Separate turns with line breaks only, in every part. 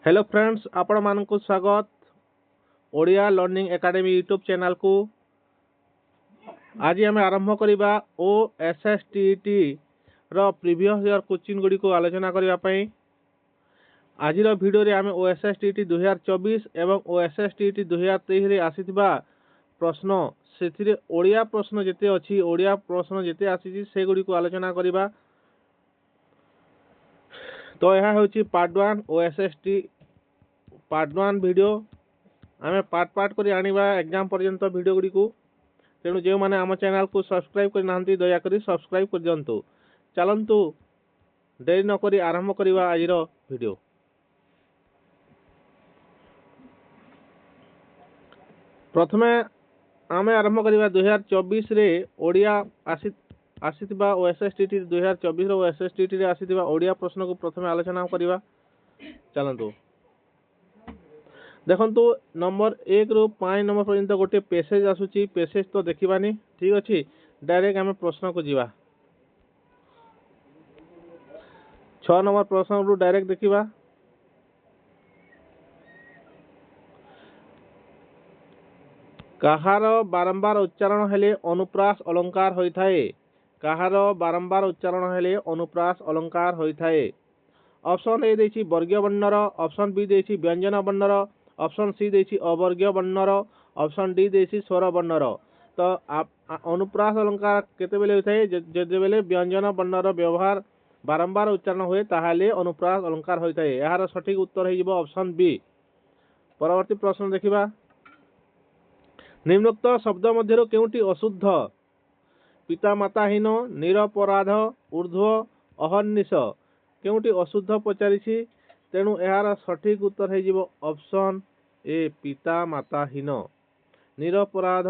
Hello friends, आपण मानक स्वागत Odia learning academy YouTube channel को। आज आम आरंभ करवा OSSTT रो प्रीवियस ईयर क्वेश्चन गुडी को आलोचना करने। आज वीडियो रे आम OSSTT 2024 एवं OSSTT 2023 रे आसीथिबा प्रश्न से ओडिया प्रश्न जेते अछि ओडिया प्रश्न जेते आसी से गुडी को आलोचना करवा। तो यह हूँ पार्ट 1 OSST पार्ट 1 वीडियो आम पार्ट कर आनिबा एग्जाम पर्यंत वीडियो गुडी को। तेणु जो मैंने आम चैनल को सब्सक्राइब करना दयाकोरी सब्सक्राइब कर दिंतु। चलतु देरी नक आरंभ करवा आज वीडियो। प्रथमे आम आरंभ करवा 2024 रे ओडिया आसीथिबा OSSTT 2024 रो OSSTT रे आसीथिबा ओडिया प्रश्न को प्रथमे आलोचना करवा। चलतु देखंतु नंबर 1 रु 5 नंबर पर्यंत गोटे पैसेज आसुची। पैसेज तो देखिबानी, ठीक अछि। डायरेक्ट आम प्रश्न को जीवा। 6 नंबर प्रश्न रु डायरेक्ट देखिबा। काहार बारंबार उच्चारण हेले अनुप्रास अलंकार होइथाए। काहार बारंबार उच्चारण हेले अनुप्रास अलंकार होइथाए। ऑप्शन ए देछि वर्गीय वर्णर, ऑप्शन बी देछि व्यंजन वर्णर, ऑप्शन सी देछि अवर्गीय वर्णर, ऑप्शन डी देछि स्वर वर्णर। तो अनुप्रास अलंकार केते बेले होइथाए जदे बेले व्यंजन वर्णर व्यवहार बारंबार उच्चारण होए ताहाले अनुप्रास अलंकार होइथाए। यार सठिक उत्तर हे जिवो ऑप्शन बी। परवर्ती प्रश्न देखिबा। निम्नोक्त शब्द मध्यरु केउटी अशुद्ध? पिता माताहीन, निरपराध, ऊर्ध्व, अहर्निश। केउटी अशुद्ध पचारिछि। तेणु यार सठिक उत्तर हे जिवो ऑप्शन ए पिता माताहीन। निरपराध,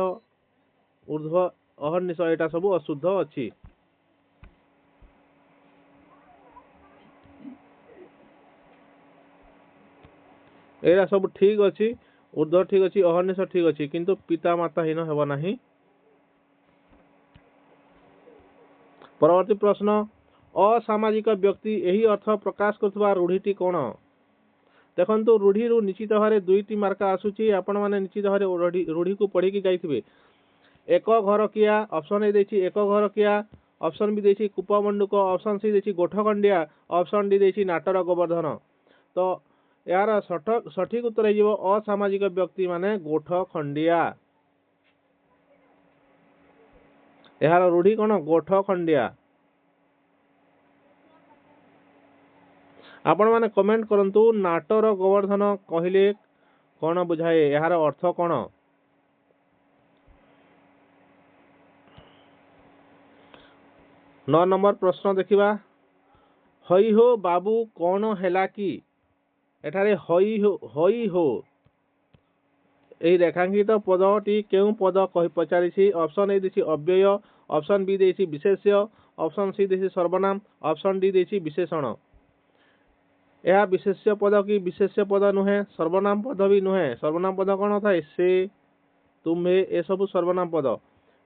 ऊर्ध्व, अहर्निश एटा सब अशुद्ध अछि। एरा सब ठीक अछि। ऊर्ध्व ठीक अछि, अहर्निश ठीक अछि, किंतु पिता माताहीन हेबो नाही। परवर्ती प्रश्न। असामाजिक व्यक्ति एही अर्थ प्रकाश करथबा रूढ़ीटी कोन? देखंतु रूढ़ी रु निश्चित भारे दुईटी मार्क आसुची। आपण माने निश्चित भारे रूढ़ी को पढ़ी की जाइथिबे। एक घर किया, ऑप्शन ए देछि एक घर किया, ऑप्शन बी देछि कूपमंडूक, ऑप्शन सी देछि गोठखंडिया, ऑप्शन डी देछि नाटर गोवर्धन। तो यार सठिक उत्तर हे जिवो असामाजिक व्यक्ति माने गोठखंडिया। यार रूढ़ी कोन? गोठखंडिया। आपण माने कमेंट करंतु नाटर गोवर्धन कहिले कोन बुझाए, यार अर्थ कोन? नौ नंबर प्रश्न देखिबा। हई हो बाबू कौन हैला कि? एठारे हई हो एही रेखांकित पदटी केउ पद कहि पचारिछि। ऑप्शन ए देछि अव्यय, ऑप्शन बी देछि विशेष्य, ऑप्शन सी देछि सर्वनाम, ऑप्शन डी देछि विशेषण। यह विशेष्य पद कि विशेष्य पद नुहे, सर्वनाम पद भी नुहे। सर्वनाम पद कौन थाए? से, तुम्हे, ए सब सर्वनाम पद।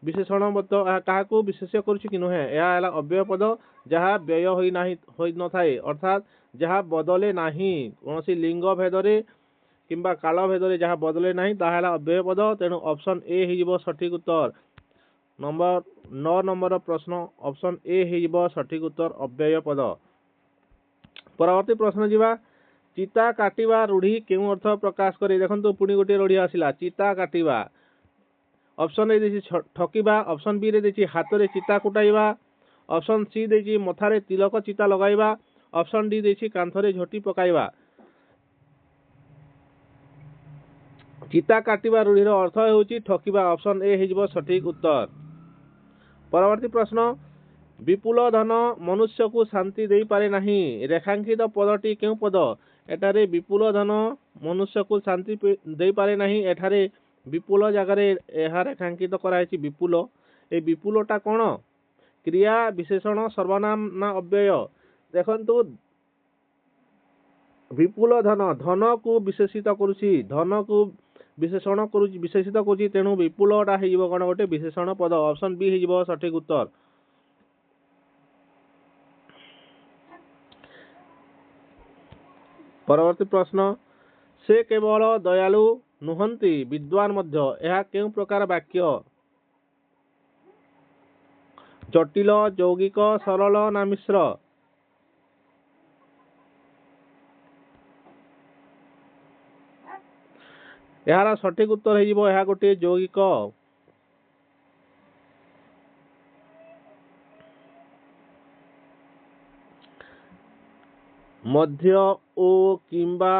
विशेषण पद काहाकू विशेष्य करुछि कि नुहे? यह हैला अव्यय पद जहाँ व्यय होई नाही होई न थाए, अर्थात जहाँ बदले नाही कोनोसी लिंग भेदरे किंबा काल भेदरे जहाँ बदले नाही ताहा हैला अव्यय पद। तेणु ऑप्शन ए हे जिवो सठिक उत्तर। नंबर 9 नंबर प्रश्न ऑप्शन ए हे जिवो सठिक उत्तर अव्यय पद। परवर्ती प्रश्न जीवा। चिता काटिबा रूढ़ी केउ अर्थ प्रकाश करे? देखंतु पुणी गोटे रूढ़ी आसिला चिता काटिबा। ऑप्शन ए देछि ठकिबा, ऑप्शन बी रे देछि हाथ रे चिता कुटाइबा, ऑप्शन सी देछि मथारे तिलक चिता लगाइबा, ऑप्शन डी देछि कांथरे झोटी पकाइबा। चिता काटिबा रूढ़ीर अर्थ हेउछि ठकिबा। ऑप्शन ए हे जिवो सठिक उत्तर। परवर्ती प्रश्न। विपुल धन मनुष्य को शांति देई पारे नाही। रेखांकित पदटी केउ पद? एटारे विपुल धन मनुष्य को शांति देई पारे नाही। एठारे विपुल जगारे एहा रेखांकित कराइछि विपुल। ए विपुलटा कोन? क्रिया, विशेषण, सर्वनाम ना अव्यय? देखंतु विपुल धन धन को विशेषित करुछि, धन को विशेषण करुछि, विशेषित करुछि। तेणु विपुलटा हे जिवो कोन? गोटे विशेषण पद। ऑप्शन बी हे जिवो सठिक उत्तर। परवर्ती प्रश्न से केवल दयालु नुहंती विद्वान मध्य यह केउं प्रकार वाक्य जटिल यौगिक सरल ना मिश्र यार सठिक उत्तर हो यह गोटे यौगिक मध्य ओ किंबा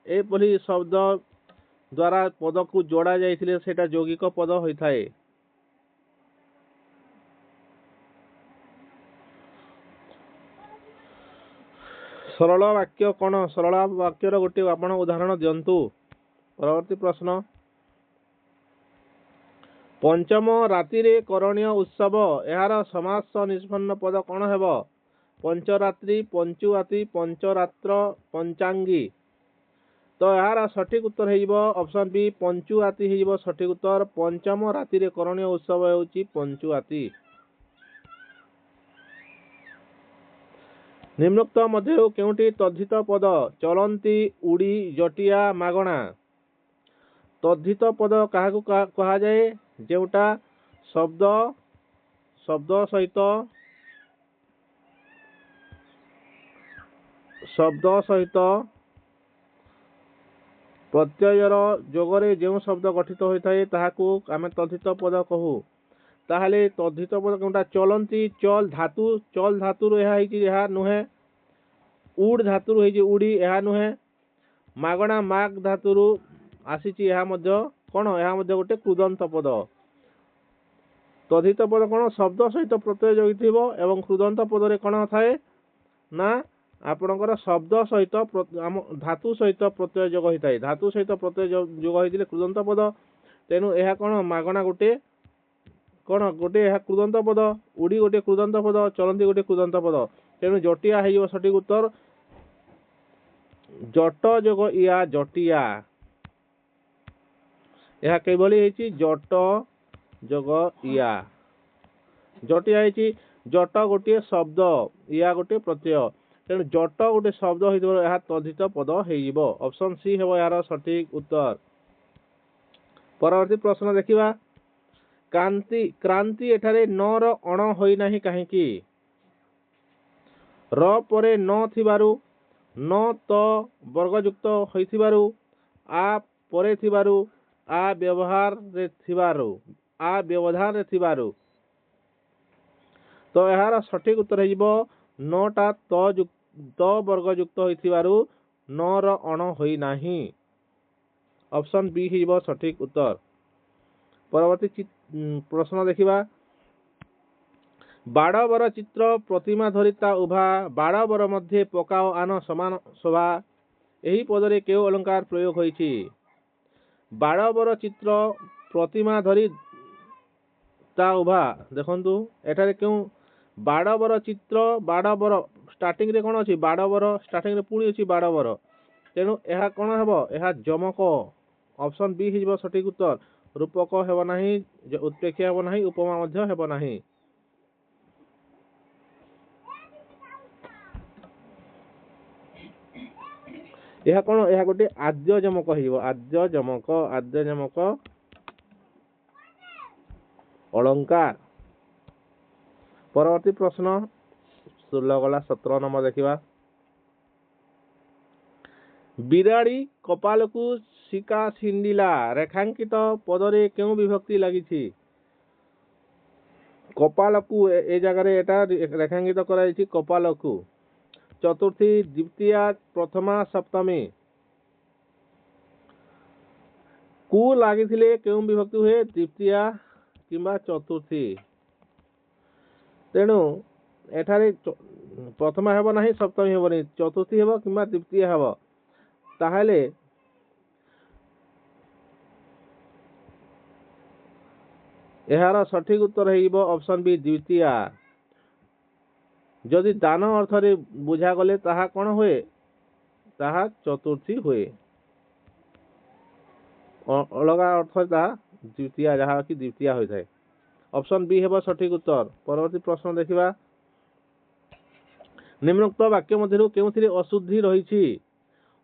एपरि शब्द द्वारा पद को जोड़ा जाइथिले सेटा यौगिक पद होइथाए। सरल वाक्य कौन सरल वाक्यर गोटे आपण उदाहरण दियंतु। परवर्ती प्रश्न पंचम राति रे करणीय उत्सव यार समास निष्पन्न पद कौन हेबो पंचरात्रि पंचुआति पंचरात्र पंचांगी। तो यार सठिक उत्तर हेइबो ऑप्शन बी पंचुआति हेइबो सठिक उत्तर। पंचम राति रे करणीय उत्सव हेउची पंचुआति। निम्नोक्त मध्य केउटी तद्धित पद चलंती उड़ी जटिया मागणा। तद्धित पद काहाकू कहा जाए जेउटा शब्द सहित प्रत्ययर जोगरे जो शब्द गठित होता है ताहाकू आमे तद्धित पद कहू। ताहले तद्धित पद केउटा चलंती चल धातु यह नुहे उड़ धातु उड़ी यह नुहे मागणा माग धातु आसीची यह मध्य कौन यह मध्य गोटे कृदंत पद। तद्धित पद कौन शब्द सहित प्रत्यय जोगिथिबो एवं कृदंत पदरे कौन थाए ना आपणकर शब्द सहित धातु सहित प्रत्यय जोग होता है। धातु सहित प्रत्यय जोग होइतिले कृदंत पद तेनु यह कौन मागणा गोटे कौन गोटे यह कृदंत पद उड़ी गोटे कृदंत पद चलंती गोटे कृदंत पद तेनु जटिया है सठिक उत्तर। जट जोग इया जटिया यह केवल है जट जोग इया जटिया है जट गोटे शब्द इया गोटे प्रत्यय तेणु जट गोटे शब्द हो तद्धित पद हो। ऑप्शन सी है यार सठिक उत्तर। परवर्ती प्रश्न देखिबा क्रांति एठारे न र अण होई नाही काहेकि र परे न थिबारु न तो वर्गयुक्त होइथिबारु आ परे थिबारु आ व्यवहार रे थिबारु। तो यार सठिक उत्तर हेजिबो नटा तो वर्गयुक्त होइथिबारु न र अण होई नाही। ऑप्शन बी हेजिबो सठिक उत्तर। परवर्ती प्रश्न देखिबा बाड़बर चित्र प्रतिमा धरिता उभा बाड़बर मध्य पकाओ आन समान शोभा यही पदरे केउ अलंकार प्रयोग होइछि। बाड़बर चित्र प्रतिमा धरी ता उभा देखंतु एठारे केउ बाड़बर चित्र बाड़बर स्टार्टिंग रे कोन अछि बाड़बर स्टार्टिंग रे पुणी अछि बाड़बर तेनु एहा कोन हेबो एहा जमक। ऑप्शन बी हिजबो सठिक उत्तर। रूपक हेबो नाही उत्प्रेक्ष्य हेबो नाही उपमा मध्य हेबो नाही। यह कोन यह गोटे आद्य जमक हिजबो आद्य जमक अलंकार। परवर्ती प्रश्न 16 गला 17 नंबर देखिबा बिराड़ी कपाल को शिका छिंडिला रेखांकित पदरे केउ विभक्ति लागिछि। कपाल को ए जगह रे एटा रेखांकित कराइछि कपाल को चतुर्थी द्वितीया प्रथमा सप्तमी को लागिथिले केउ विभक्ति हुए द्वितीया किंबा चतुर्थी तेणु एठारे प्रथमा हेबो नाही सप्तमी हेबो नाही चतुर्थी हेबो किंबा द्वितीय हेबो ताहले एहार सठिक उत्तर हेइबो ऑप्शन बी द्वितीया। जदि दान अर्थ रे बुझा गले ताहा कोन हुए ताहा चतुर्थी हुए अलगा अर्थ ता द्वितीया जहा कि द्वितीया होय थाए। ऑप्शन बी हेबो सठिक उत्तर। परवर्ती प्रश्न देखिबा निम्नोक्त वाक्य मध्यरु केउथिरे अशुद्धि रहिछि।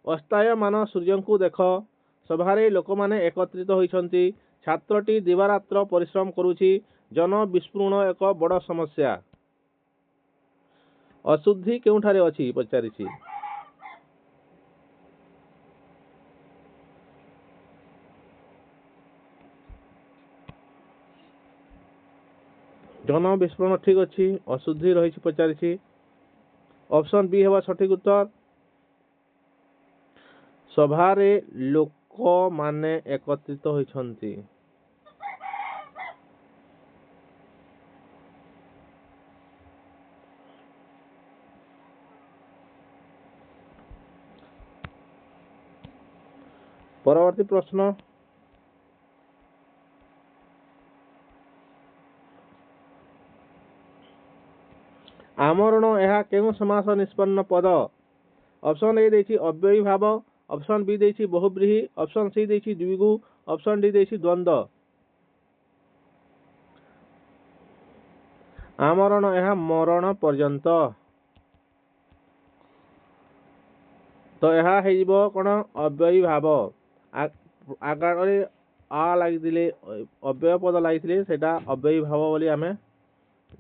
ଅସ୍ତାୟମାନ ସୂର୍ଯ୍ୟଙ୍କୁ ଦେଖ। ସଭାରେ ଲୋକମାନେ ଏକତ୍ରିତ ହୋଇଛନ୍ତି। ଛାତ୍ରଟି ଦିବାରାତ୍ର ପରିଶ୍ରମ କରୁଛି। ଜନ ବିସ୍ଫୋରଣ ଏକ ବଡ଼ ସମସ୍ୟା। ଅଶୁଦ୍ଧି କେଉଁଠାରେ ଅଛି ପଚାରିଛି। ଜନ ବିସ୍ଫୋରଣ ଠିକ ଅଛି। ଅଶୁଦ୍ଧି ରହିଛି ପଚାରିଛି। ଅପସନ ବି ହେବା ସଠିକ ଉତ୍ତର। ସଭାରେ ଲୋକମାନେ ଏକତ୍ରିତ ହୋଇଛନ୍ତି। ପରବର୍ତ୍ତୀ ପ୍ରଶ୍ନ। ଆମରଣ ଏହା କେଉଁ ସମାସ ନିଷ୍ପନ୍ନ ପଦ। ଅପସନ ଏ ଦେଇଛି ଅବ୍ୟୟୀ ଭାବ। ଅପସନ ବି ଦେଇଛି ବହୁବ୍ରୀହି। ଅପସନ ସି ଦେଇଛି ଦ୍ୱିଗୁ। ଅପସନ ଡି ଦେଇଛି ଦ୍ୱନ୍ଦ୍ୱ। ଆମରଣ ଏହା ମରଣ ପର୍ଯ୍ୟନ୍ତ। ତ ଏହା ହେଇଯିବ କଣ ଅବ୍ୟୟୀ ଭାବ। ଆଗରେ ଆ ଲାଗିଥିଲେ ଅବ୍ୟୟ ପଦ ଲାଗିଥିଲେ ସେଟା ଅବ୍ୟୟୀ ଭାବ ବୋଲି ଆମେ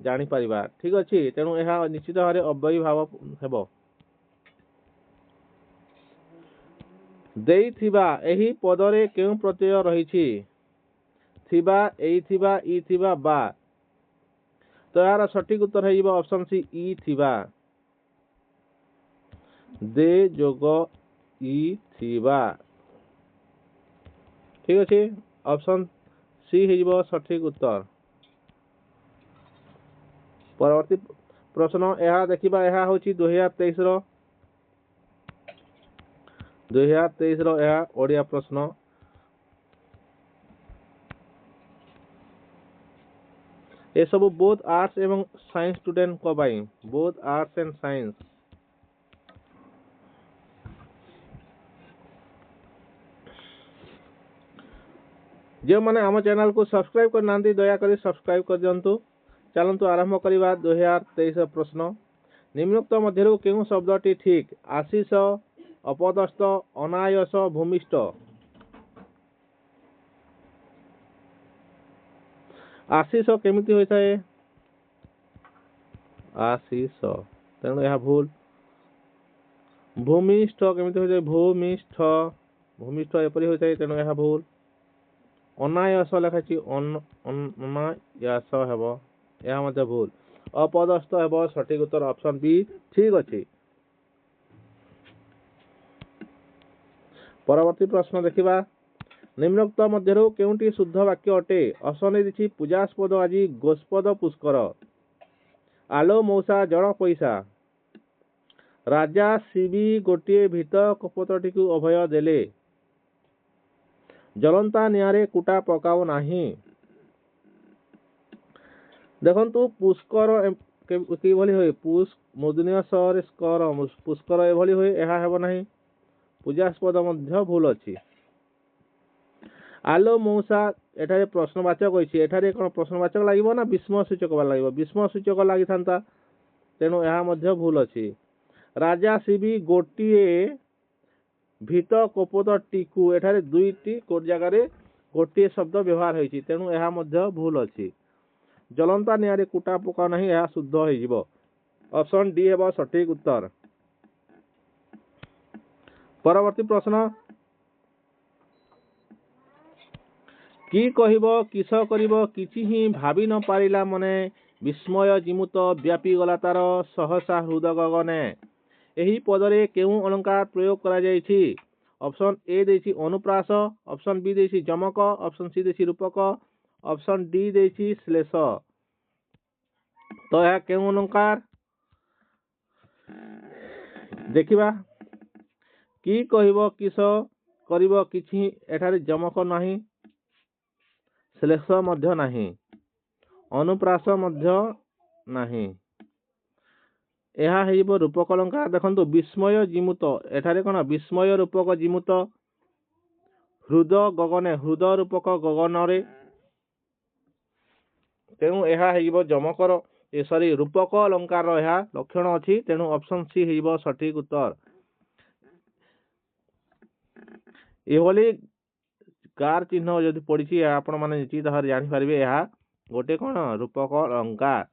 ଜାଣିପାରିବା। ଠିକ ଅଛି। ତେଣୁ ଏହା ନିଶ୍ଚିତ ଭାବରେ ଅବ୍ୟୟୀ ଭାବ ହେବ। ଦେଇଥିବା ଏହି ପଦରେ କେଉଁ ପ୍ରତ୍ୟୟ ରହିଛି। ଥିବା, ଏଇଥିବା, ଇ ଥିବା, ବା। ତ ଏହାର ସଠିକ ଉତ୍ତର ହେଇଯିବ ଅପସନ ସି ଇ ଥିବା। ଦେ ଯୋଗ ଇ ଥିବା। ଠିକ ଅଛି। ଅପସନ ସି ହେଇଯିବ ସଠିକ ଉତ୍ତର। ପରବର୍ତ୍ତୀ ପ୍ରଶ୍ନ। ଏହା ଦେଖିବା ଏହା ହଉଛି 2023 ର ଏହା ଓଡ଼ିଆ ପ୍ରଶ୍ନ। ଏସବୁ ବୋଥ ଆର୍ଟ୍ସ ଏବଂ ସାଇନ୍ସ ଷ୍ଟୁଡେଣ୍ଟଙ୍କ ପାଇଁ। Both arts and science. ଯେଉଁମାନେ ଆମ ଚ୍ୟାନେଲକୁ ସବସ୍କ୍ରାଇବ କରିନାହାନ୍ତି ଦୟାକରି ସବସ୍କ୍ରାଇବ କରିଦିଅନ୍ତୁ। ଚାଲନ୍ତୁ ଆରମ୍ଭ କରିବା 2023 ପ୍ରଶ୍ନ। ନିମ୍ନୋକ୍ତ ମଧ୍ୟରୁ କେଉଁ ଶବ୍ଦଟି ଠିକ। ଆଶିଷ, ଅପଦସ୍ଥ, ଅନାୟସ, ଭୂମିଷ୍ଠ। ଆଶିଷ କେମିତି ହୋଇଥାଏ। ଆଶିଷ, ତେଣୁ ଏହା ଭୁଲ। ଭୂମିଷ୍ଠ କେମିତି ହୋଇଥାଏ। ଭୂମିଷ୍ଠ, ଭୂମିଷ୍ଠ ଏପରି ହୋଇଥାଏ ତେଣୁ ଏହା ଭୁଲ। ଅନାୟସ ଲେଖାଛି ଅନାୟାସ ହେବ, ଏହା ମଧ୍ୟ ଭୁଲ। ଅପଦସ୍ଥ ହେବ ସଠିକ ଉତ୍ତର ଅପସନ ବି। ଠିକ ଅଛି। ପରବର୍ତ୍ତୀ ପ୍ରଶ୍ନ ଦେଖିବା। ନିମ୍ନୋକ୍ତ ମଧ୍ୟରୁ କେଉଁଟି ଶୁଦ୍ଧ ବାକ୍ୟ ଅଟେ। ଅପସନ ଦେଇଛି ପୂଜାସ୍ପଦ ଆଜି ଗୋସ୍ପଦ ପୁଷ୍କର। ଆଲୋ ମଉସା ଜଳ ପଇସା। ରାଜା ଶିବି ଗୋଟିଏ ଭୀତ କପୋତଟିକୁ ଅଭୟ ଦେଲେ। ଜଳନ୍ତା ନିଆଁରେ କୁଟା ପକାଉ ନାହିଁ। ଦେଖନ୍ତୁ ପୁଷ୍କର କିଭଳି ହୁଏ। ମୂର୍ଧନ୍ୟ ସ ରେ ସ୍କର ପୁଷ୍କର ଏଭଳି ହୁଏ। ଏହା ହେବ ନାହିଁ। ପୂଜାସ୍ପଦ ମଧ୍ୟ ଭୁଲ ଅଛି। ଆଲୋ ମଉସା ଏଠାରେ ପ୍ରଶ୍ନବାଚକ ହୋଇଛି। ଏଠାରେ କଣ ପ୍ରଶ୍ନବାଚକ ଲାଗିବ ନା ବିସ୍ମୟ ସୂଚକ ଲାଗିବ। ବିସ୍ମୟ ସୂଚକ ଲାଗିଥାନ୍ତା, ତେଣୁ ଏହା ମଧ୍ୟ ଭୁଲ ଅଛି। ରାଜା ଶିବି ଗୋଟିଏ ଭୀତ କପୋତଟିକୁ, ଏଠାରେ ଦୁଇଟି ଜାଗାରେ ଗୋଟିଏ ଶବ୍ଦ ବ୍ୟବହାର ହୋଇଛି, ତେଣୁ ଏହା ମଧ୍ୟ ଭୁଲ ଅଛି। ଜଳନ୍ତା ନିଆଁରେ କୁଟା ପକାଉ ନାହିଁ, ଏହା ଶୁଦ୍ଧ ହେଇଯିବ। ଅପସନ ଡି ହେବ ସଠିକ ଉତ୍ତର। ପରବର୍ତ୍ତୀ ପ୍ରଶ୍ନ। କି କହିବ, କିସ କରିବ, କିଛି ହିଁ ଭାବି ନ ପାରିଲା ମନେ। ବିସ୍ମୟ ଜିମୁତ ବ୍ୟାପି ଗଲା ତାର ସହସା ହୃଦ ଗଗନେ। ଏହି ପଦରେ କେଉଁ ଅଳଙ୍କାର ପ୍ରୟୋଗ କରାଯାଇଛି। ଅପସନ ଏ ଦେଇଛି ଅନୁପ୍ରାସ। ଅପସନ ବି ଦେଇଛି ଯମକ। ଅପସନ ସି ଦେଇଛି ରୂପକ। ଅପସନ ଡି ଦେଇଛି ଶ୍ଲେଷ। ତ ଏହା କେଉଁ ଅଳଙ୍କାର ଦେଖିବା। କି କହିବ, କିସ କରିବ, କିଛି, ଏଠାରେ ଯମକ ନାହିଁ, ଶ୍ଲେଷ ମଧ୍ୟ ନାହିଁ, ଅନୁପ୍ରାସ ମଧ୍ୟ ନାହିଁ। ଏହା ହେଇଯିବ ରୂପକ ଅଳଙ୍କାର। ଦେଖନ୍ତୁ ବିସ୍ମୟ ଜିମୁତ, ଏଠାରେ କଣ ବିସ୍ମୟ ରୂପକ ଜିମୁତ। ହୃଦ ଗଗନେ, ହୃଦ ରୂପକ ଗଗନରେ, ତେଣୁ ଏହା ହେଇଯିବ ଯମକର ରୂପକ ଅଳଙ୍କାରର ଏହା ଲକ୍ଷଣ ଅଛି। ତେଣୁ ଅପସନ ସି ହେଇଯିବ ସଠିକ ଉତ୍ତର। ଏଭଳି କାର ଚିହ୍ନ ଯଦି ପଡିଛି ଆପଣ ମାନେ ନିଶ୍ଚିତ ଭାବରେ ଜାଣିପାରିବେ ଏହା ଗୋଟେ କଣ ରୂପକ ଅଳଙ୍କାର।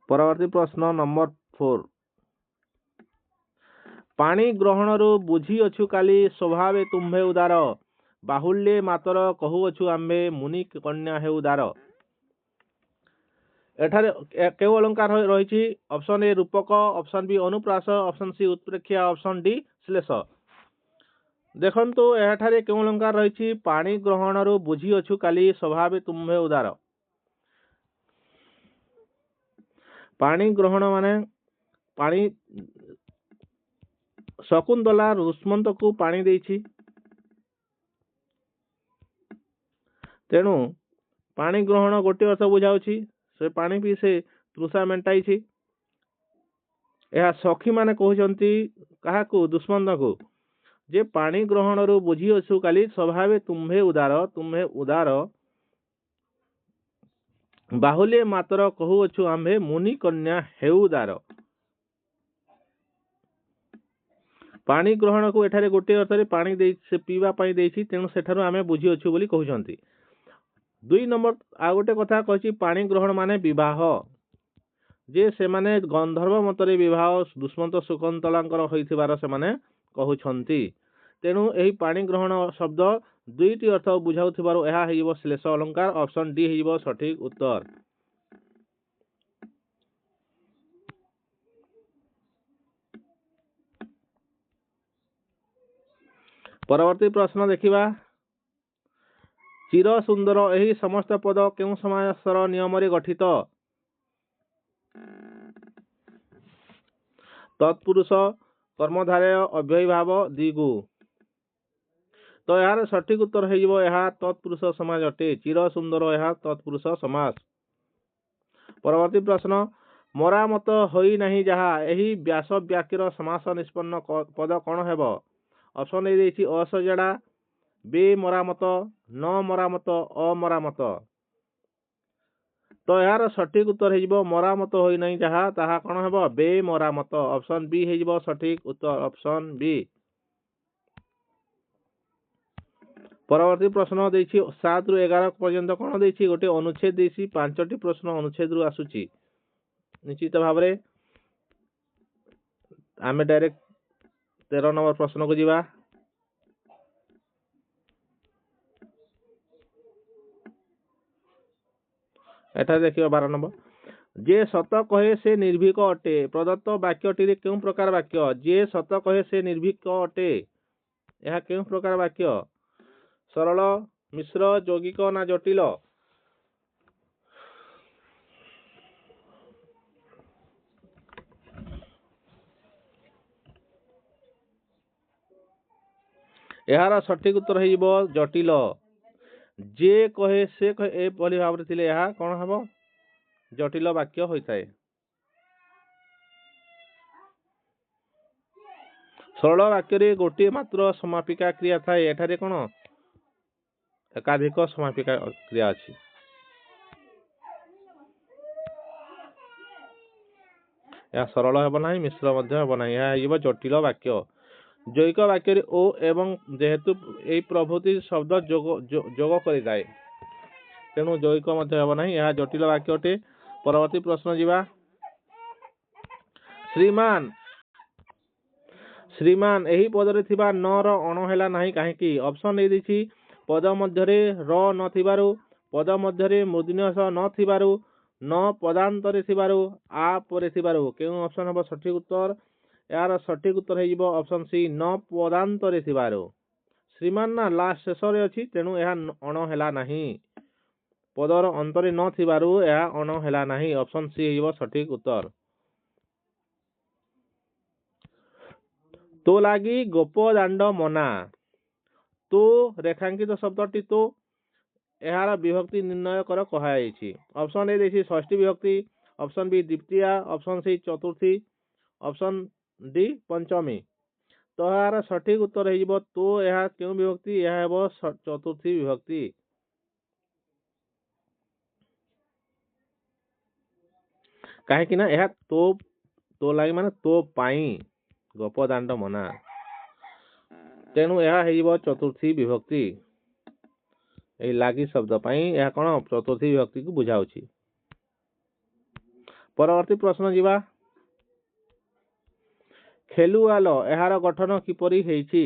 ପରବର୍ତ୍ତୀ ପ୍ରଶ୍ନ ନମ୍ବର 4। ପାଣି ଗ୍ରହଣରୁ ବୁଝିଅଛୁ କାଲି ସ୍ୱଭାବେ ତୁମ୍ଭେ ଉଦାର, ବାହୁଲ୍ୟେ ମାତର କହୁଅଛୁ ଆମ୍ଭେ ମୁନି କନ୍ୟା ହେଉ ଦାର। ଏଠାରେ କେଉଁ ଅଳଙ୍କାର ରହିଛି? ଅପସନ ଏ ରୂପକ, ଅପସନ ବି ଅନୁପ୍ରାସ, ଅପସନ ସି ଉତ୍ପ୍ରେକ୍ଷା, ଅପସନ ଡି ଶ୍ଲେଷ। ଦେଖନ୍ତୁ ଏଠାରେ କେଉଁ ଅଳଙ୍କାର ରହିଛି? ପାଣି ଗ୍ରହଣରୁ ବୁଝିଅଛୁ କାଲି ସ୍ୱଭାବେ ତୁମ୍ଭେ ଉଦାର। ପାଣି ଗ୍ରହଣ ମାନେ ପାଣି, ଶକୁନ୍ତଳା ରୁଷ୍ମନ୍ତକୁ ପାଣି ଦେଇଛି, ତେଣୁ ପାଣି ଗ୍ରହଣ ଗୋଟିଏ ଅର୍ଥ ବୁଝାଉଛି, ସେ ପାଣି ପିଇ ସେ ତୃଷା ମେଣ୍ଟାଇଛି। ଏହା ସଖୀ ମାନେ କହୁଛନ୍ତି କାହାକୁ? ଦୁଷ୍ମନ୍ତକୁ, ଯେ ପାଣି ଗ୍ରହଣରୁ ବୁଝିଅଛୁ କାଲି ସ୍ୱଭାବେ ତୁମ୍ଭେ ଉଦାର, ତୁମ୍ଭେ ଉଦାର, ବାହୁଲ୍ୟେ ମାତର କହୁଅଛୁ ଆମ୍ଭେ ମୁନି କନ୍ୟା ହେଉ ଦାର। ପାଣି ଗ୍ରହଣକୁ ଏଠାରେ ଗୋଟିଏ ଅର୍ଥରେ ପାଣି ଦେଇ ସେ ପିଇବା ପାଇଁ ଦେଇଛି, ତେଣୁ ସେଠାରୁ ଆମେ ବୁଝିଅଛୁ ବୋଲି କହୁଛନ୍ତି। 2 ନମ୍ବର ଆଉ ଗୋଟେ କଥା କହିଛି, ପାଣି ଗ୍ରହଣ ମାନେ ବିବାହ, ଯେ ସେମାନେ ଗନ୍ଧର୍ବ ମତରେ ବିବାହ ଦୁଷ୍ମନ୍ତ ଶକୁନ୍ତଳାଙ୍କର ହୋଇଥିବାର ସେମାନେ କହୁଛନ୍ତି। ତେଣୁ ଏହି ପାଣି ଗ୍ରହଣ ଶବ୍ଦ ଦୁଇଟି ଅର୍ଥ ବୁଝାଉଥିବାରୁ ଏହା ହେଇଯିବ ଶ୍ଲେଷ ଅଳଙ୍କାର। ଅପସନ ଡି ହେଇଯିବ ସଠିକ ଉତ୍ତର। ପରବର୍ତ୍ତୀ ପ୍ରଶ୍ନ ଦେଖିବା। ଚିର ସୁନ୍ଦର ଏହି ସମସ୍ତ ପଦ କେଉଁ ସମାସର ନିୟମରେ ଗଠିତ? ତତ୍ପୁରୁଷ, କର୍ମଧାରୟ, ଅବ୍ୟୟୀଭାବ, ଦ୍ୱିଗୁ। ତ ଏହାର ସଠିକ ଉତ୍ତର ହେଇଯିବ ଏହା ତତ୍ପୁରୁଷ ସମାସ ଅଟେ। ଚିର ସୁନ୍ଦର ଏହା ତତ୍ପୁରୁଷ ସମାସ। ପରବର୍ତ୍ତୀ ପ୍ରଶ୍ନ। ମରାମତ ହୋଇ ନାହିଁ ଯାହା, ଏହି ବ୍ୟାସ ବାକ୍ୟର ସମାସ ନିଷ୍ପନ୍ନ ପଦ କଣ ହେବ? ଅପସନ ଏ ଦେଇଛି ଅସଜଡ଼ା, ବେ ମରାମତ, ନ ମରାମତ, ଅମରାମତ। ତ ଏହାର ସଠିକ ଉତ୍ତର ହେଇଯିବ ମରାମତ ହୋଇ ନାହିଁ ଯାହା, ତାହା କଣ ହେବ? ବେ ମରାମତ। ଅପସନ ବି ହେଇଯିବ ସଠିକ ଉତ୍ତର, ଅପସନ ବି। ପରବର୍ତ୍ତୀ ପ୍ରଶ୍ନ ଦେଇଛି 7 ରୁ 11 ପର୍ଯ୍ୟନ୍ତ କଣ ଦେଇଛି? ଗୋଟେ ଅନୁଚ୍ଛେଦ ଦେଇଛି, 5ଟି ପ୍ରଶ୍ନ ଅନୁଚ୍ଛେଦରୁ ଆସୁଛି। ନିଶ୍ଚିତ ଭାବରେ ଆମେ ଡାଇରେକ୍ଟ 13 ନମ୍ବର ପ୍ରଶ୍ନକୁ ଯିବା। ଏଠାରେ ଦେଖିବା 12 ନମ୍ବର। ଯେ ସତ କହେ ସେ ନିର୍ଭୀକ ଅଟେ, ପ୍ରଦତ୍ତ ବାକ୍ୟଟିରେ କେଉଁ ପ୍ରକାର ବାକ୍ୟ? ଯେ ସତ କହେ ସେ ନିର୍ଭୀକ ଅଟେ, ଏହା କେଉଁ ପ୍ରକାର ବାକ୍ୟ? ସରଳ, ମିଶ୍ର, ଯୌଗିକ ନା ଜଟିଳ? ଏହାର ସଠିକ ଉତ୍ତର ହେଇଯିବ ଜଟିଳ। ଯେ କହେ ସେ କହେ ଏଭଳି ଭାବରେ ଥିଲେ ଏହା କଣ ହେବ? ଜଟିଳ ବାକ୍ୟ ହୋଇଥାଏ। ସରଳ ବାକ୍ୟରେ ଗୋଟିଏ ମାତ୍ର ସମାପିକା କ୍ରିୟା ଥାଏ, ଏଠାରେ କଣ ଏକାଧିକ ସମାପିକା କ୍ରିୟା ଅଛି। ଏହା ସରଳ ହେବ ନାହିଁ, ମିଶ୍ର ମଧ୍ୟ ହେବ ନାହିଁ, ଏହା ହେଇଯିବ ଜଟିଳ ବାକ୍ୟ। ଯୌଗିକ ବାକ୍ୟରେ ଓ ଏବଂ ଯେହେତୁ ଏଇ ପ୍ରଭୃତି ଶବ୍ଦ ଯୋଗ କରିଥାଏ, ତେଣୁ ଯୌଗିକ ମଧ୍ୟ ହେବ ନାହିଁ, ଏହା ଜଟିଳ ବାକ୍ୟ ଅଟେ। ପରବର୍ତ୍ତୀ ପ୍ରଶ୍ନ ଯିବା। ଶ୍ରୀମାନ, ଶ୍ରୀମାନ ଏହି ପଦରେ ଥିବା ନ ର ଅଣ ହେଲା ନାହିଁ କାହିଁକି? ଅପସନ ଏ ଦେଇଛି ପଦ ମଧ୍ୟରେ ର ନଥିବାରୁ, ପଦ ମଧ୍ୟରେ ମୂର୍ଧନ୍ୟ ସ ନଥିବାରୁ, ନ ପଦାନ୍ତରେ ଥିବାରୁ, ଆ ପରେ ଥିବାରୁ। କେଉଁ ଅପସନ ହେବ ସଠିକ ଉତ୍ତର? ଏହାର ସଠିକ ଉତ୍ତର ହେଇଯିବ ଅପସନ ସି ନ ପଦାନ୍ତରେ ଥିବାରୁ। ଶ୍ରୀମାନ ନା ଲାଷ୍ଟ ଶେଷରେ ଅଛି, ତେଣୁ ଏହା ଅଣ ହେଲା ନାହିଁ। ପଦର ଅନ୍ତରେ ନ ଥିବାରୁ ଏହା ଅଣ ହେଲା ନାହିଁ। ଅପସନ ସି ହେଇଯିବ ସଠିକ ଉତ୍ତର। ତୋ ଲାଗି ଗୋପ ଦାଣ୍ଡ ମନା, ତୋ ରେଖାଙ୍କିତ ଶବ୍ଦଟି ତୋ, ଏହାର ବିଭକ୍ତି ନିର୍ଣ୍ଣୟ କର କୁହାଯାଇଛି। ଅପସନ ଏ ଦେଇଛି ଷଷ୍ଠୀ ବିଭକ୍ତି, ଅପସନ ବି ଦ୍ୱିତୀୟା, ଅପସନ ସି ଚତୁର୍ଥୀ, ଅପସନ ଡି ପଞ୍ଚମୀ। ତ ଏହାର ସଠିକ ଉତ୍ତର ହେଇଯିବ ତୋ, ଏହା କେଉଁ ବିଭକ୍ତି? ଏହା ହେବ ଚତୁର୍ଥୀ ବିଭକ୍ତି। କାହିଁକି ନା ଏହା ତୋ ଲାଗି ମାନେ ତୋ ପାଇଁ, ଗୋପଦାଣ୍ଡ ମନା। ତେଣୁ ଏହା ହେଇଯିବ ଚତୁର୍ଥୀ ବିଭକ୍ତି। ଏଇ ଲାଗି ଶବ୍ଦ ପାଇଁ ଏହା କ'ଣ ଚତୁର୍ଥୀ ବିଭକ୍ତିକୁ ବୁଝାଉଛି। ପରବର୍ତ୍ତୀ ପ୍ରଶ୍ନ ଯିବା। ଖେଲୁଆଲ ଏହାର ଗଠନ କିପରି ହେଇଛି?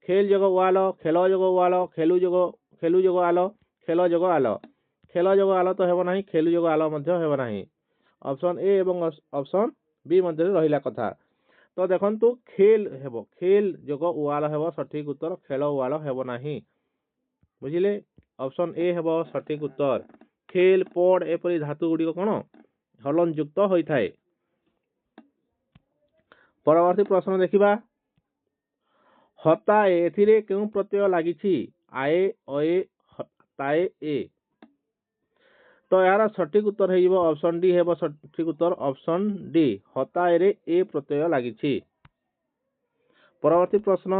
ଖେଲ ଯୋଗ ୱାଲ, ଖେଲ ଯୋଗ ୱାଲ, ଖେଲୁ ଯୋଗ ଆଲ, ଖେଲ ଯୋଗ ଆଲ। ଖେଲ ଯୋଗ ଆଲ ତ ହେବ ନାହିଁ, ଖେଲୁ ଯୋଗ ଆଲ ମଧ୍ୟ ହେବ ନାହିଁ। ଅପସନ୍ ଏ ଏବଂ ଅପସନ୍ ବି ମଧ୍ୟରେ ରହିଲା କଥା। ତ ଦେଖନ୍ତୁ ଖେଲ ହେବ, ଖେଲ ଯୋଗ ୱାଲ ହେବ ସଠିକ ଉତ୍ତର, ଖେଳ ୱାଲ ହେବ ନାହିଁ। ବୁଝିଲେ? ଅପସନ୍ ଏ ହେବ ସଠିକ ଉତ୍ତର। ଖେଲ, ପଡ ଏପରି ଧାତୁ ଗୁଡ଼ିକ କ'ଣ ହଳନ ଯୁକ୍ତ ହୋଇଥାଏ। ପରବର୍ତ୍ତୀ ପ୍ରଶ୍ନ ଦେଖିବା। ହତାଏ ଏଥିରେ କେଉଁ ପ୍ରତ୍ୟୟ ଲାଗିଛି? ଆଏ, ଅଏ, ତାଏ, ଏ। ତ ଏହାର ସଠିକ ଉତ୍ତର ହେଇଯିବ ଅପସନ୍ ଡି ହେବ ସଠିକ ଉତ୍ତର, ଅପସନ୍ ଡି। ହତାଏରେ ଏ ପ୍ରତ୍ୟୟ ଲାଗିଛି। ପରବର୍ତ୍ତୀ ପ୍ରଶ୍ନ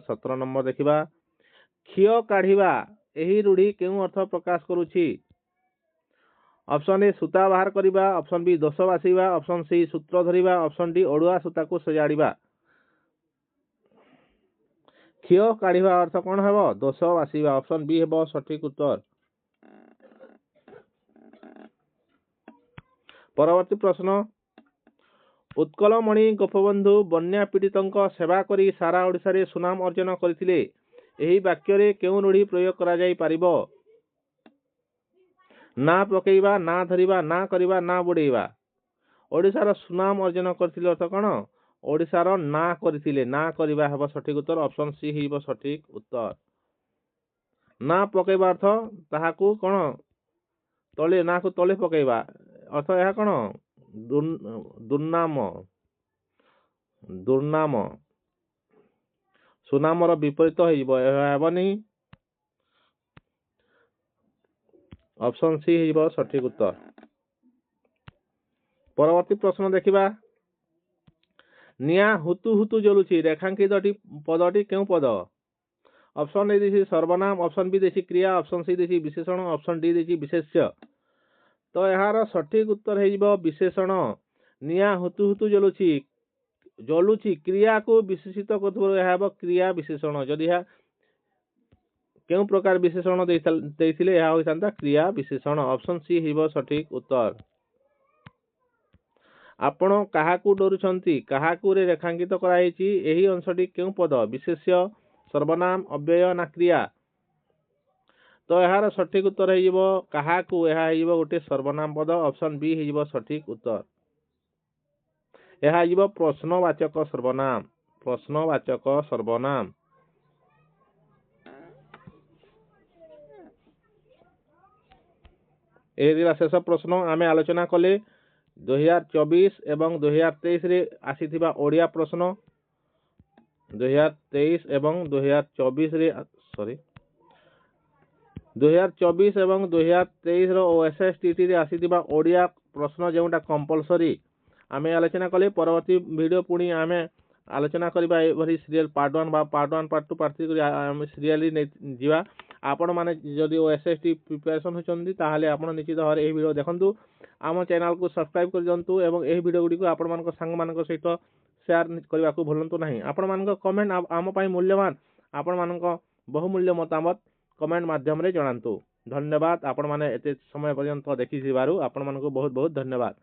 17 ନମ୍ବର ଦେଖିବା। କ୍ଷିୟ କାଢିବା ଏହି ରୂଢ଼ି କେଉଁ ଅର୍ଥ ପ୍ରକାଶ କରୁଛି? ଅପସନ୍ ଏ ସୂତା ବାହାର କରିବା, ଅପସନ୍ ବି ଦୋଷ ବାଛିବା, ଅପସନ୍ ସି ସୂତ୍ର ଧରିବା, ଅପସନ୍ ଡି ଅଡୁଆ ସୂତାକୁ ସଜାଡ଼ିବା। କ୍ଷିୟ କାଢିବା ଅର୍ଥ କ'ଣ ହେବ? ଦୋଷ ବାଛିବା। ଅପସନ୍ ବି ହେବ ସଠିକ ଉତ୍ତର। ପରବର୍ତ୍ତୀ ପ୍ରଶ୍ନ। ଉତ୍କଳମଣି ଗୋପବନ୍ଧୁ ବନ୍ୟା ପୀଡ଼ିତଙ୍କ ସେବା କରି ସାରା ଓଡ଼ିଶାରେ ସୁନାମ ଅର୍ଜନ କରିଥିଲେ। ଏହି ବାକ୍ୟରେ କେଉଁ ରୂଢ଼ି ପ୍ରୟୋଗ କରାଯାଇ ପାରିବ? ନା ପକେଇବା, ନା ଧରିବା, ନା କରିବା, ନା ବୁଡ଼େଇବା। ଓଡ଼ିଶାର ସୁନାମ ଅର୍ଜନ କରିଥିଲେ ଅର୍ଥ କ'ଣ? ଓଡ଼ିଶାର ନା କରିଥିଲେ, ନା କରିବା ହେବ ସଠିକ ଉତ୍ତର, ଅପସନ୍ ସି ହେବ ସଠିକ ଉତ୍ତର। ନା ପକେଇବା ଅର୍ଥ ତାହାକୁ କ'ଣ ତଳେ, ନାକୁ ତଳେ ପକେଇବା ଅର୍ଥ ଏହା କ'ଣ? ଦୁର୍ନାମ। ଦୁର୍ନାମ ସୁନାମର ବିପରୀତ ହେଇଯିବ, ଏହା ହେବନି। ଅପସନ୍ ସି ହେଇଯିବ ସଠିକ ଉତ୍ତର। ପରବର୍ତ୍ତୀ ପ୍ରଶ୍ନ ଦେଖିବା। ନିଆଁ ହୁତୁ ହୁତୁ ଜଳୁଛି ରେଖାଙ୍କିତ ପଦଟି କେଉଁ ପଦ? ଅପସନ୍ ଏ ଦେଇଛି ସର୍ବନାମ, ଅପସନ୍ ବି ଦେଇଛି କ୍ରିୟା, ଅପସନ୍ ସି ଦେଇଛି ବିଶେଷଣ, ଅପସନ୍ ଡି ଦେଇଛି ବିଶେଷ୍ୟ। ତ ଏହାର ସଠିକ ଉତ୍ତର ହେଇଯିବ ବିଶେଷଣ। ନିଆଁ ହୁତୁ ହୁତୁ ଜଳୁଛି କ୍ରିୟାକୁ ବିଶେଷିତ କରୁଥିବାରୁ ଏହା ହେବ କ୍ରିୟା ବିଶେଷଣ। ଯଦି ଏହା କେଉଁ ପ୍ରକାର ବିଶେଷଣ ଦେଇଥିଲେ ଏହା ହୋଇଥାନ୍ତା କ୍ରିୟା ବିଶେଷଣ। ଅପସନ୍ ସି ହେବ ସଠିକ ଉତ୍ତର। ଆପଣ କାହାକୁ ଡରୁଛନ୍ତି କାହାକୁ ରେ ରେଖାଙ୍କିତ କରାଯାଇଛି। ଏହି ଅଂଶଟି କେଉଁ ପଦ? ବିଶେଷ୍ୟ, ସର୍ବନାମ, ଅବ୍ୟୟ ନା କ୍ରିୟା? ତ ଏହାର ସଠିକ ଉତ୍ତର ହେଇଯିବ କାହାକୁ, ଏହା ହେଇଯିବ ଗୋଟେ ସର୍ବନାମ ପଦ। ଅପସନ୍ ବି ହେଇଯିବ ସଠିକ ଉତ୍ତର। ଏହା ହେଇଯିବ ପ୍ରଶ୍ନବାଚକ ସର୍ବନାମ। ପ୍ରଶ୍ନବାଚକ ସର୍ବନାମ। ଏ ଶେଷ ପ୍ରଶ୍ନ ଆମେ ଆଲୋଚନା କଲେ 2024 ଏବଂ 2023 ରେ ଆସିଥିବା ଓଡ଼ିଆ ପ୍ରଶ୍ନ। 2023 ଏବଂ 2024 ରେ 2024 ଏବଂ 2023 ର OSSTT ରେ ଆସିଥିବା ଓଡ଼ିଆ ପ୍ରଶ୍ନ ଯେଉଁଟା କମ୍ପଲସରି ଆମେ ଆଲୋଚନା କଲେ। ପରବର୍ତ୍ତୀ ଭିଡ଼ିଓ ପୁଣି ଆମେ ଆଲୋଚନା କରିବା ଏଭଳି ସିରିଏଲ ପାର୍ଟ 1 ବା ପାର୍ଟ 1 ପାର୍ଟ 2 ପାର୍ଟ 3 କରି ଆମେ ସିରିଏଲି ଯିବା। ଆପଣମାନେ ଯଦି OSST ପ୍ରିପାରେସନ୍ ହେଉଛନ୍ତି ତାହେଲେ ଆପଣ ନିଶ୍ଚିତ ଭାବରେ ଏହି ଭିଡ଼ିଓ ଦେଖନ୍ତୁ। ଆମ ଚ୍ୟାନେଲକୁ ସବସ୍କ୍ରାଇବ୍ କରିଦିଅନ୍ତୁ ଏବଂ ଏହି ଭିଡ଼ିଓ ଗୁଡ଼ିକୁ ଆପଣମାନଙ୍କ ସାଙ୍ଗମାନଙ୍କ ସହିତ ସେୟାର କରିବାକୁ ଭୁଲନ୍ତୁ ନାହିଁ। ଆପଣମାନଙ୍କ କମେଣ୍ଟ ଆମ ପାଇଁ ମୂଲ୍ୟବାନ। ଆପଣମାନଙ୍କ ବହୁମୂଲ୍ୟ ମତାମତ କମେଣ୍ଟ ମାଧ୍ୟମରେ ଜଣାନ୍ତୁ। ଧନ୍ୟବାଦ। ଆପଣମାନେ ଏତେ ସମୟ ପର୍ଯ୍ୟନ୍ତ ଦେଖିଥିବାରୁ ଆପଣମାନଙ୍କୁ ବହୁତ ବହୁତ ଧନ୍ୟବାଦ।